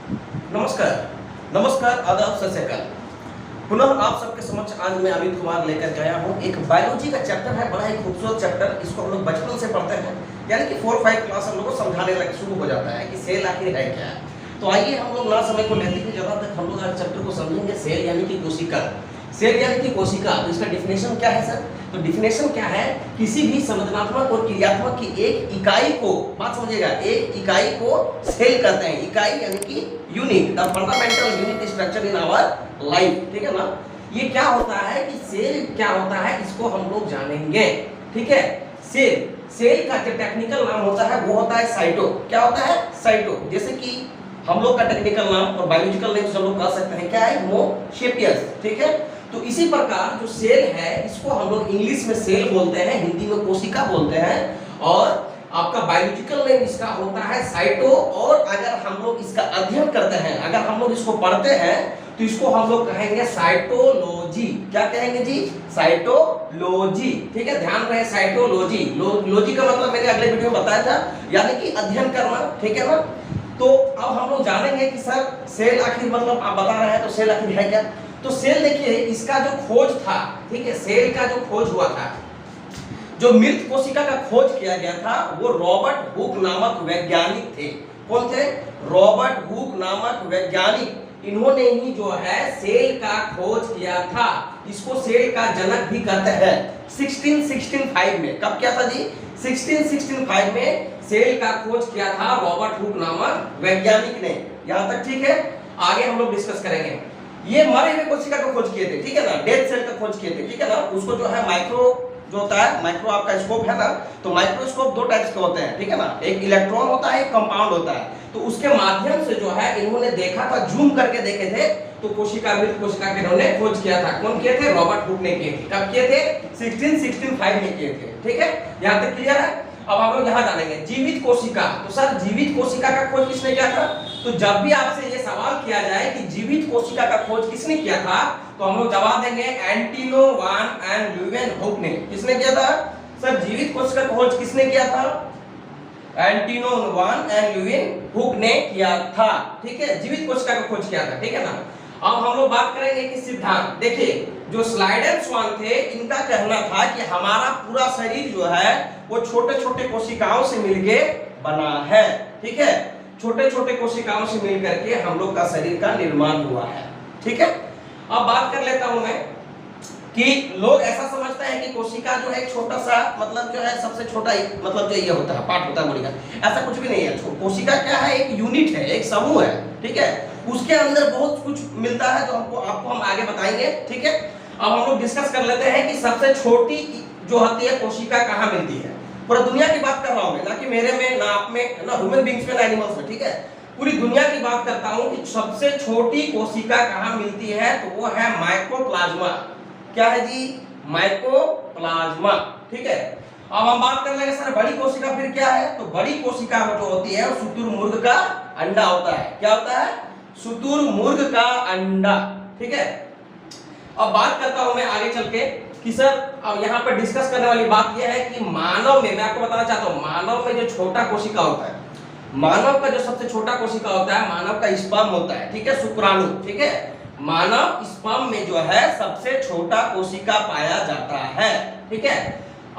नमस्कार, नमस्कार, आदाब, सत श्री अकाल। पुनः आप सबके समक्ष आज मैं अमित कुमार लेकर के आया हूँ। एक बायोलॉजी का चैप्टर है, बड़ा ही खूबसूरत चैप्टर। इसको हम लोग बचपन से पढ़ते हैं, यानी कि 4-5 क्लास हम लोग को समझाने लग शुरू हो जाता है कि सेल आखिर है क्या है। तो आइए हम लोग ना समय को लेते हुए ज़्यादा तक हम लोग आज चैप्टर को समझेंगे। सेल यानी कि कोशिका। सेल यानी कि कोशिका, तो इसका डिफिनेशन क्या है सर? तो डिफिनेशन क्या है? किसी भी संरचनात्मक और क्रियात्मक की एक इकाई को, बात समझिएगा, एक इकाई को सेल कहते हैं। इकाई यानी कि unit, the fundamental unit structure in our life, ठीक है ना। ये क्या होता है कि सेल क्या होता है, इसको हम लोग जानेंगे, ठीक है। सेल का जो टेक्निकल नाम होता है वो होता है साइटो। क्या होता है? साइटो। जैसे कि हम लोग का टेक्निकल नाम और बायोलॉजिकल नेम हम लोग कह सकते हैं क्या है? होमोसेपियस, ठीक है। तो इसी प्रकार जो सेल है इसको हम लोग इंग्लिश में सेल बोलते हैं, हिंदी में कोशिका बोलते हैं, और आपका बायोलॉजिकल नेम इसका होता है साइटो। और अगर हम लोग इसका अध्ययन करते हैं, अगर हम लोग इसको पढ़ते हैं तो इसको हम लोग कहेंगे साइटोलॉजी। क्या कहेंगे जी? साइटोलॉजी, ठीक है। ध्यान रहे, साइटोलॉजी। लॉजी का मतलब मैंने अगले वीडियो में बताया था, यानी कि अध्ययन करना, ठीक है ना। तो अब हम लोग जानेंगे कि सर सेल आखिर मतलब आप बता रहे हैं तो सेल आखिर है क्या? तो सेल देखिए, इसका जो खोज था, ठीक है, सेल का जो खोज हुआ था, जो मृत कोशिका का खोज किया गया था, वो रॉबर्ट हुक नामक वैज्ञानिक थे। कौन थे? रॉबर्ट हुक नामक वैज्ञानिक। इन्होंने ही जो है सेल का खोज किया था। इसको सेल का जनक भी कहते हैं। 1665 में, कब किया था जी? 1665 में सेल का खोज किया था रॉबर्ट हुक नामक वैज्ञानिक ने। यहां तक ठीक है? आगे हम लोग डिस्कस करेंगे। ये मरे हुए कोशिका का खोज किए थे, ठीक है ना, डेथ सेल का खोज किए थे, ठीक है ना। उसको जो है माइक्रो जो होता है, माइक्रो आपका स्कोप है ना, तो माइक्रोस्कोप दो टाइप्स के होते हैं, ठीक है ना। एक इलेक्ट्रॉन होता है, एक कंपाउंड होता है। तो उसके माध्यम से जो है इन्होंने देखा था, जूम करके देखे थे, तो कोशिका, मृत कोशिका के इन्होंने खोज किया था। कौन किए थे? रॉबर्ट हुक ने किए थे। कब किए थे? 1665 में किए थे, ठीक है। यहां तक क्लियर है? अब हम लोग यहां जानेंगे जीवित कोशिका। तो सर जीवित कोशिका का खोज किसने किया था? तो जब भी आपसे ये सवाल किया जाए कि जीवित कोशिका का खोज किसने किया था, तो हम लोग जवाब देंगे एंटिनो वान एंड ल्यूवेनहुक ने। किसने किया था? सर जीवित कोशिका का खोज किसने किया था? एंटिनो वान एंड ल्यूवेनहुक ने किया था, ठीक है। जीवित कोशिका का खोज किया था, ठीक है ना। अब हम लोग बात करेंगे कि सिद्धांत। देखिए, जो स्लाइडर स्वान थे, इनका कहना था कि हमारा पूरा शरीर जो है वो छोटे छोटे कोशिकाओं से मिलके बना है, ठीक है। छोटे छोटे कोशिकाओं से मिलकर के हम लोग का शरीर का निर्माण हुआ है, ठीक है। अब बात कर लेता हूं मैं कि लोग ऐसा समझते हैं कि कोशिका जो है छोटा सा, मतलब जो है सबसे छोटा मतलब जो ये होता है, पार्ट होता है बॉडी का। ऐसा कुछ भी नहीं है। कोशिका क्या है? एक यूनिट है, एक समूह है, ठीक है। उसके अंदर बहुत कुछ मिलता है जो आपको हम आगे बताएंगे, ठीक है। अब हम लोग डिस्कस कर लेते हैं कि सबसे छोटी जो होती है कोशिका कहाँ मिलती है। पूरा दुनिया की बात कर रहा हूं मैं, ना कि मेरे में, ना आप में, ना ह्यूमन बींग्स में, ना एनिमल्स में, ठीक है। पूरी दुनिया की बात करता हूं कि सबसे छोटी कोशिका कहां मिलती है, तो वो है माइकोप्लाज्मा। क्या है जी? माइकोप्लाज्मा, ठीक है। अब हम बात कर लेंगे सर बड़ी कोशिका फिर क्या है। तो बड़ी कोशिका जो होती है वो शुतुरमुर्ग का अंडा होता है। क्या होता है? शुतुरमुर्ग का अंडा, ठीक है। अब बात करता हूं मैं आगे चल के कि सर अब यहाँ पर डिस्कस करने वाली बात यह है कि मानव में, मैं आपको बताना चाहता हूँ, मानव में जो छोटा कोशिका होता है, मानव का जो सबसे छोटा कोशिका होता है, मानव का स्पर्म होता है, ठीक है, शुक्राणु, ठीक है। मानव स्पर्म में जो है सबसे छोटा कोशिका पाया जाता है, ठीक है।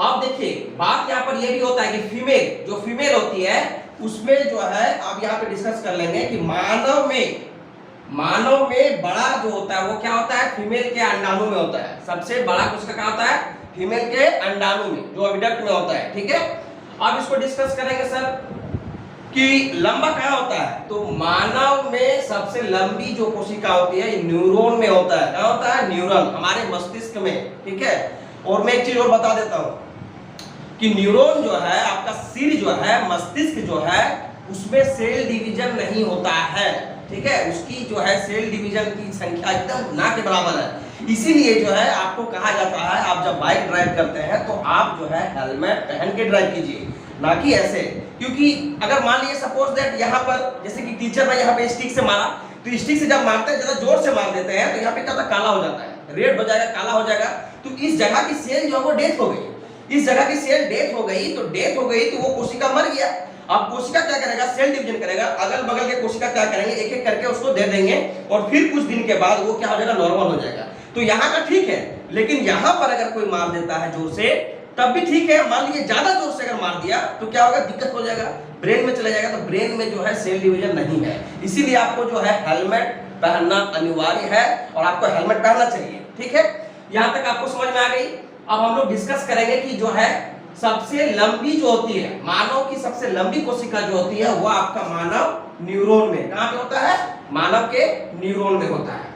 अब देखिए, बात यहाँ पर यह भी होता है कि फीमेल, जो फीमेल होती है उसमें जो है, आप यहाँ पे डिस्कस कर लेंगे कि मानव में बड़ा जो होता है वो क्या होता है? फीमेल के अंडाणु में होता है। सबसे बड़ा कोशिका क्या होता है? फीमेल के अंडाणु में, जो ओविडक्ट में होता है, ठीक है। अब इसको डिस्कस करेंगे सर कि लंबा क्या होता है। तो मानव में सबसे लंबी जो कोशिका होती है न्यूरॉन में होता है। क्या होता है? न्यूरॉन, हमारे मस्तिष्क में, ठीक है। और मैं एक चीज और बता देता हूं कि न्यूरॉन जो है, आपका सिर जो है, मस्तिष्क जो है, उसमें सेल डिवीजन नहीं होता है, ठीक है। उसकी जो है सेल डिवीजन की संख्या एकदम ना के बराबर है। इसीलिए जो है आपको कहा जाता है, आप जब बाइक ड्राइव करते हैं तो आप जो है हेलमेट पहन के ड्राइव कीजिए, ना कि ऐसे। क्योंकि अगर मान लीजिए सपोज दैट यहाँ पर जैसे कि टीचर ने यहाँ पे स्टिक से मारा, तो स्टिक से जब मारते हैं, ज्यादा जोर से मार देते हैं, तो यहाँ पे क्या होता है? काला हो जाता है, रेड हो जाएगा, काला हो जाएगा। तो इस जगह की सेल जो है वो डेथ हो गई। इस जगह की सेल डेथ हो गई, तो डेथ हो गई तो वो कोशिका मर गया। अब कोशिका क्या करेगा, सेल डिवीजन करेगा, अगल बगल के कोशिका क्या करेंगे, एक एक करके उसको दे देंगे और फिर कुछ दिन के बाद वो क्या हो जाएगा, नॉर्मल हो जाएगा। तो यहाँ का ठीक है, लेकिन यहाँ पर अगर कोई मार देता है जोर से तब भी ठीक है, मान लीजिए ज्यादा जोर से अगर मार दिया तो क्या होगा, दिक्कत हो जाएगा, ब्रेन में चला जाएगा। तो ब्रेन में जो है सेल डिवीजन नहीं है, इसीलिए आपको जो है हेलमेट पहनना अनिवार्य है और आपको हेलमेट पहनना चाहिए। ठीक है, यहाँ तक आपको समझ में आ गई। अब हम लोग डिस्कस करेंगे कि जो है सबसे लंबी जो होती है, मानव की सबसे लंबी कोशिका जो होती है वो आपका मानव न्यूरॉन में, कहां पे होता है, मानव के न्यूरॉन में होता है।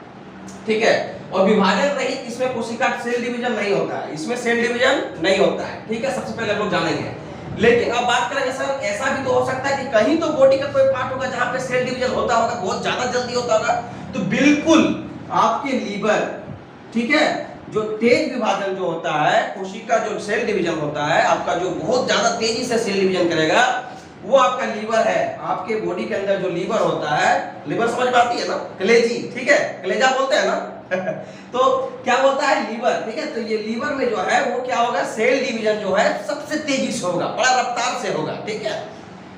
ठीक है, और विभाजन रहित इसमें कोशिका सेल डिवीजन नहीं होता है, इसमें सेल डिवीजन नहीं होता है। ठीक है, सबसे पहले हम लोग जानेंगे। लेकिन अब बात करेंगे सर, ऐसा भी तो हो सकता है कि कहीं तो बॉडी का कोई पार्ट होगा जहां पे सेल डिवीजन होता होगा, बहुत ज्यादा जल्दी होता होगा। तो बिल्कुल आपके लीवर, ठीक है, जो तेज विभाजन जो होता है, कोशिका जो सेल डिवीजन होता है आपका, जो बहुत ज्यादा तेजी से सेल डिवीजन करेगा वो आपका लीवर है। आपके बॉडी के अंदर जो लीवर होता है, लीवर समझ में आती है ना, कलेजी, ठीक है, कलेजा बोलते हैं ना तो क्या बोलता है, लीवर। ठीक है, तो ये लीवर में जो है वो क्या होगा, सेल डिवीजन जो है सबसे तेजी से होगा, बड़ा रफ्तार से होगा। ठीक है,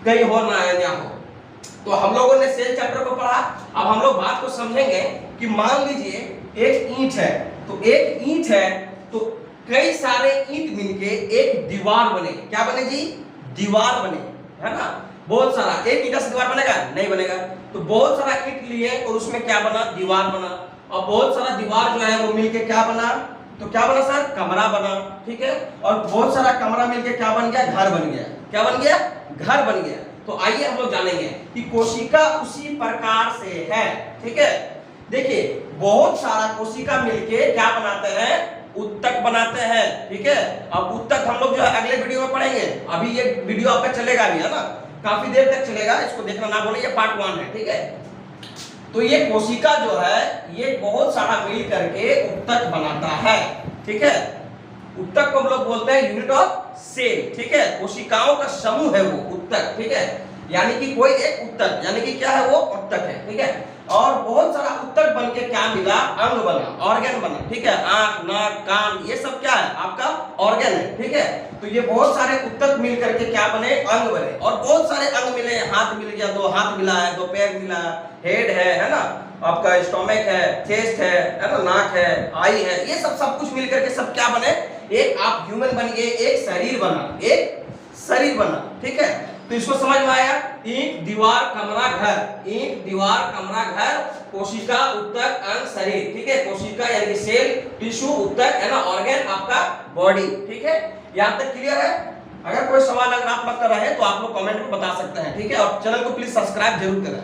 कहीं हो ना हो। तो हम लोगों ने सेल चैप्टर को पढ़ा, अब हम लोग बात को समझेंगे कि मान लीजिए एक ईंट है, तो एक ईंट है तो कई सारे ईंट मिलके एक दीवार बने, क्या बने जी, दीवार बने, है ना। बहुत सारा, एक ईंट से दीवार बनेगा, नहीं बनेगा। तो बहुत सारा ईंट लिए और उसमें क्या बना, दीवार बना। और बहुत सारा दीवार जो है वो मिलके क्या बना, तो क्या बना सर, कमरा बना। ठीक है, और बहुत सारा कमरा मिलके क्या बन गया, घर बन गया। क्या बन गया, घर बन गया। तो आइए हम लोग जानेंगे कि कोशिका उसी प्रकार से है। ठीक है, देखिए बहुत सारा कोशिका मिलके क्या बनाते हैं, उत्तक बनाते हैं। ठीक है, अब उत्तक हम लोग जो है अगले वीडियो में पढ़ेंगे, अभी ये वीडियो आपका चलेगा भी, है ना, काफी देर तक चलेगा, इसको देखना ना भूलिए, पार्ट 1 है। ठीक है, तो ये कोशिका जो है ये बहुत सारा मिल करके उत्तक बनाता है। ठीक है, उत्तक को हम लोग बोलते हैं यूनिट ऑफ सेल। ठीक है, कोशिकाओं का समूह है वो उत्तक। ठीक है, यानी कि कोई एक उत्तक, यानी कि क्या है वो उत्तक है। ठीक है, और बहुत सारा उत्तक बन के क्या मिला, अंग बना, ऑर्गन बना। ठीक है, आंख, नाक, कान, ये सब क्या है, आपका ऑर्गन है। ठीक है, तो ये बहुत सारे उत्तक मिल करके क्या बने, अंग बने। और बहुत सारे अंग मिले, हाथ मिल गया, 2 हाथ मिला है, 2 पैर मिला, हेड है ना, आपका स्टोमक है, चेस्ट है ना, नाक है, आई है, ये सब कुछ मिल करके सब क्या बने, एक आप ह्यूमन बन गए, एक शरीर बना, एक शरीर बना। ठीक है, तो इसको समझ में आया, ईंट, दीवार, कमरा, घर, ईंट, दीवार, कमरा, घर, कोशिका, उत्तक, अंग, शरीर। ठीक है, कोशिका यानी कि सेल, टिश्यू, उत्तक है ना, ऑर्गन, आपका बॉडी। ठीक है, यहाँ तक क्लियर है। अगर कोई सवाल अगर आप लोग का रहे तो आप लोग कमेंट में बता सकते हैं। ठीक है, और चैनल को प्लीज सब्सक्राइब जरूर करें।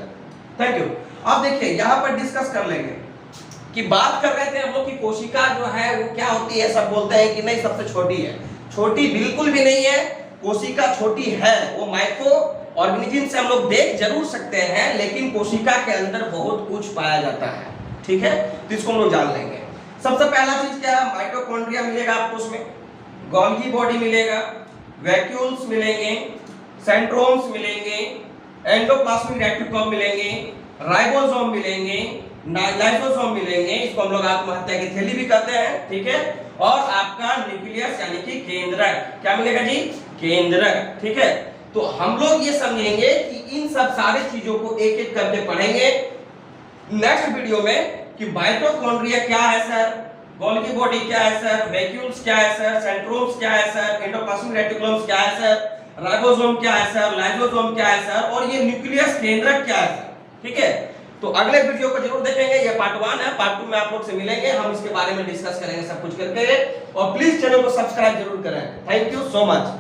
Thank you. अब देखिए यहाँ पर डिस्कस कर लेंगे कि बात कर रहे थे हम लोग की कोशिका जो है वो क्या होती है, सब बोलते हैं कि नहीं सबसे छोटी है। छोटी बिल्कुल भी नहीं है, कोशिका छोटी है, वो माइक्रो ऑर्गेनिज्म से हम लोग देख जरूर सकते हैं, लेकिन कोशिका के अंदर बहुत कुछ पाया जाता है। ठीक है, तो इसको हम लोग जान लेंगे। सबसे पहला चीज क्या है, माइटोकॉन्ड्रिया मिलेगा आपको, उसमें गोल्गी बॉडी मिलेगा, वैक्यूल्स मिलेंगे, सेंट्रोम्स मिलेंगे, एंडोप्लाज्मिक रेटिकुलम मिलेंगे, राइबोसोम मिलेंगे, लाइसोसोम मिलेंगे, इसको हम लोग आत्महत्या की थैली भी कहते हैं। ठीक है, और आपका न्यूक्लियस यानी कि केंद्रक, क्या मिलेगा जी, केंद्रक। ठीक है, तो हम लोग ये समझेंगे कि इन सब सारे चीजों को एक एक करके पढ़ेंगे नेक्स्ट वीडियो में कि माइटोकॉन्ड्रिया क्या है सर, गोल्गी बॉडी क्या है सर, वैक्यूल्स क्या है सर, सेंट्रोम्स क्या है सर, एंडोप्लाज्मिक रेटिकुलम क्या है सर, राइबोसोम क्या है सर, लाइसोसोम क्या है सर, और ये न्यूक्लियस केंद्रक क्या है सर। ठीक है, तो अगले वीडियो को जरूर देखेंगे, ये पार्ट 1 है, पार्ट 2 में आप लोग से मिलेंगे, हम इसके बारे में डिस्कस करेंगे सब कुछ करके। और प्लीज चैनल को सब्सक्राइब जरूर करें। Thank you so much.